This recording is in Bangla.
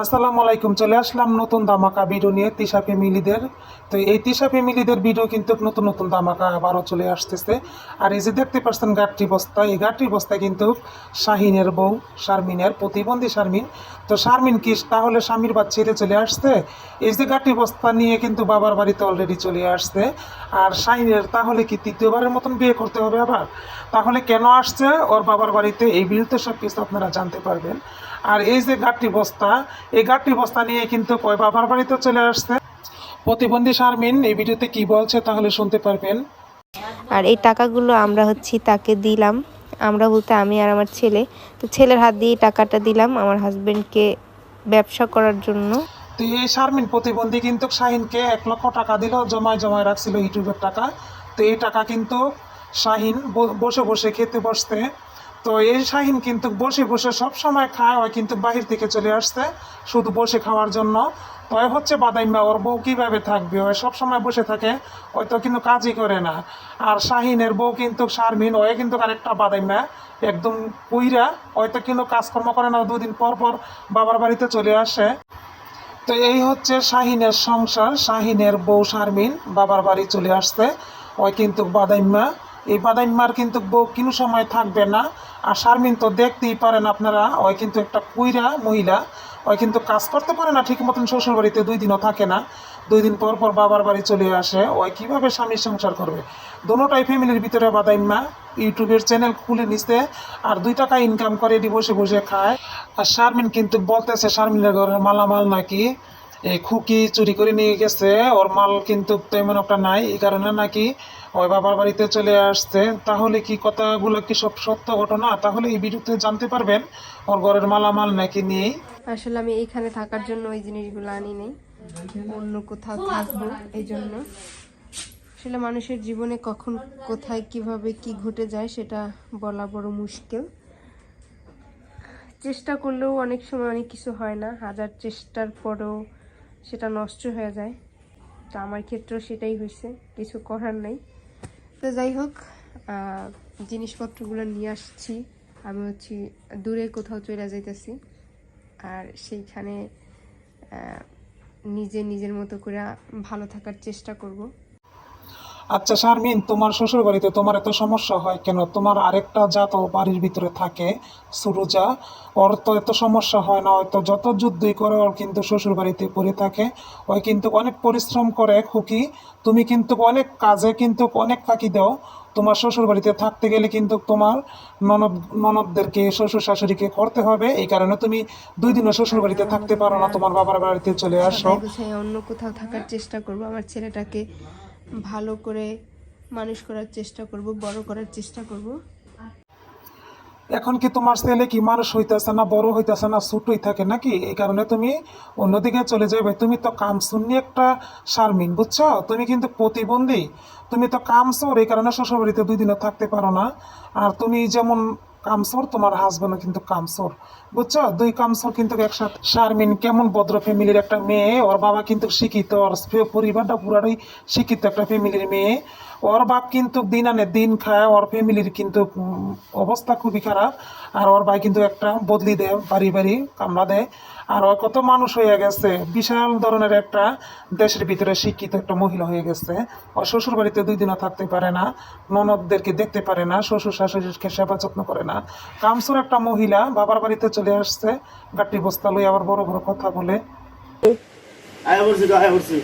আসসালামু আলাইকুম। চলে আসলাম নতুন ধামাকা ভিডিও নিয়ে তিশা ফ্যামিলিদের। তো এই তিশা ফ্যামিলিদের ভিডিও কিন্তু নতুন নতুন ধামাকা আবারও চলে আসতেছে। আর এই যে দেখতে পাচ্ছেন গাঠরি বস্তা, এই গাঠরি বস্তা কিন্তু শাহিনের বউ শারমিনের, প্রতিবন্ধী শারমিন। তো শারমিন কি তাহলে স্বামীর বাদ ছেড়ে চলে আসছে? এই যে গাঠরি বস্তা নিয়ে কিন্তু বাবার বাড়িতে অলরেডি চলে আসছে। আর শাহিনের তাহলে কি তৃতীয়বারের মতন বিয়ে করতে হবে আবার? তাহলে কেন আসছে ওর বাবার বাড়িতে, এই ভিডিওতে সব কিছু আপনারা জানতে পারবেন। আর এই যে গাঠরি বস্তা, এই গাঠরি বস্তা নিয়ে কিন্তু ওই বাবার বাড়িতে চলে আসছে। প্রতিবন্ধী শারমিন এই ভিডিওতে কি বলছে তাহলে শুনতে পারবেন। আর এই টাকাগুলো আমরা তাকে দিলাম, আমরা বলতে আমি আর আমার ছেলে। তো ছেলের হাত দিয়ে টাকাটা দিলাম আমার হাজবেন্ডকে ব্যবসা করার জন্য। তো এই শারমিন প্রতিবন্ধী কিন্তু শাহিনকে 1 লক্ষ টাকা দিল, জমায় রাখছিল ইউটিউবের টাকা। তো এই টাকা কিন্তু শাহিন বসে বসে খেতে বসতে। তো এই শাহিন কিন্তু বসে বসে সব সময় খায়, ওই কিন্তু বাহির থেকে চলে আসছে শুধু বসে খাওয়ার জন্য। তো ওই হচ্ছে বাদাইমা, ওর বউ কীভাবে থাকবে? ওই সব সময় বসে থাকে, ওই তো কিন্তু কাজই করে না। আর শাহিনের বউ কিন্তু শারমিন, ওই কিন্তু আরেকটা বাদাইমা, একদম পুইরা, ওই তো কিন্তু কাজকর্ম করে না, 2 দিন পর পর বাবার বাড়িতে চলে আসে। তো এই হচ্ছে শাহিনের সংসার। শাহিনের বউ শারমিন বাবার বাড়ি চলে আসছে, ওই কিন্তু বাদাইম্মা। এই বাদাইম্মার কিন্তু বউ কোনো সময় থাকবে না। আর শারমিন তো দেখতেই পারেন আপনারা, ওই কিন্তু একটা কুইরা মহিলা, ওই কিন্তু কাজ করতে পারে না ঠিক মতন, শ্বশুর বাড়িতে 2 দিনও থাকে না, 2 দিন পর পর বাবার বাড়ি চলে আসে। ওই কীভাবে স্বামীর সংসার করবে? দোনোটাই ফ্যামিলির ভিতরে বাদাইম্মা ইউটিউবের চ্যানেল খুলে নিছে, আর 2 টাকা ইনকাম করে এটি বসে বসে খায়। আর শারমিন কিন্তু বলতেছে শারমিনের ঘরের মালামাল নাকি এই খুকি চুরি করে নিয়ে গেছে, ওর মাল কিন্তু তেমন একটা নাই, এই কারণে নাকি ওই বাবার বাড়িতে চলে আসছে। তাহলে কি কথাগুলো কি সব সত্য ঘটনা? তাহলে এই ভিডিওতে জানতে পারবেন ওর ঘরের মালামাল নাকি নেই। আসলে আমি এখানে থাকার জন্য ওই জিনিসগুলো আনি নেই, অন্য কোথাও থাকবো এই জন্য। আসলে মানুষের জীবনে কখন কোথায় কিভাবে কি ঘটে যায় সেটা বলা বড় মুশকিল। চেষ্টা করলেও অনেক সময় অনেক কিছু হয় না, হাজার চেষ্টার পরেও সেটা নষ্ট হয়ে যায়। তো আমার ক্ষেত্রেও সেটাই হয়েছে, কিছু করার নাই। তো যাই হোক, জিনিসপত্রগুলো নিয়ে আসছি। আমি দূরে কোথাও চলে যাইতেছি, আর সেইখানে নিজের মতো করে ভালো থাকার চেষ্টা করব। আচ্ছা শারমিন, তোমার শ্বশুর বাড়িতে তোমার এত সমস্যা হয় কেন? তোমার আরেকটা জাত ও বাড়ির ভিতরে থাকে, সুরুজা, ওর তো এত সমস্যা হয় না। হয়তো যত যুদ্ধই করে ওর কিন্তু শ্বশুর বাড়িতে পড়ে থাকে, ওই কিন্তু অনেক পরিশ্রম করে খুকি। তুমি কিন্তু অনেক কাজে কিন্তু অনেক ফাঁকি দাও। তোমার শ্বশুর বাড়িতে থাকতে গেলে কিন্তু তোমার ননদদেরকে, শ্বশুর শাশুড়িকে করতে হবে, এই কারণে তুমি 2 দিনও শ্বশুর বাড়িতে থাকতে পারো না, তোমার বাবার বাড়িতে চলে আসো। অন্য কোথাও থাকার চেষ্টা করব, আমার ছেলেটাকে ভালো করে মানুষ করার চেষ্টা করব, বড় করার চেষ্টা করব। এখন কি তোমার ছেলে কি মানুষ হইতেছে না, বড় হইতেছে না, ছোটই থাকে নাকি? এই কারণে তুমি অন্যদিকে চলে যাবে। তুমি তো কামসুন্নি একটা শারমিন, বুঝছো? তুমি কিন্তু প্রতিবন্ধী, তুমি তো কামসোর, এই কারণে শ্বশুরবাড়িতে 2 দিনও থাকতে পারো না। আর তুমি যেমন কামসোর, তোমার হাজবেন্ডও কিন্তু কামসোর, বুঝছো? 2 কামসোর কিন্তু একসাথে। শারমিন কেমন ভদ্র ফ্যামিলির একটা মেয়ে, ওর বাবা কিন্তু শিক্ষিত, ওর পরিবারটা পুরাটাই শিক্ষিত একটা ফ্যামিলির মেয়ে। ওর বাপ কিন্তু দিন আনে দিন খায়, ওর ফ্যামিলির কিন্তু অবস্থা খুবই খারাপ। আর ওর ভাই কিন্তু একটা বদলি দেয়, বাড়ি বাড়ি কামলা দেয়। আর ওর কত মানুষ হয়ে গেছে, বিশাল ধরনের একটা দেশের ভিতরে শিক্ষিত একটা মহিলা হয়ে গেছে। ওর শ্বশুর বাড়িতে 2 দিনও থাকতে পারে না, ননদদেরকে দেখতে পারে না, শ্বশুর শাশুড়িকে সেবা যত্ন করে না। কামসুর একটা মহিলা বাবার বাড়িতে চলে আসছে, গাঠি বস্তা লই আবার বড় বড় কথা বলে। আয়া বলছি।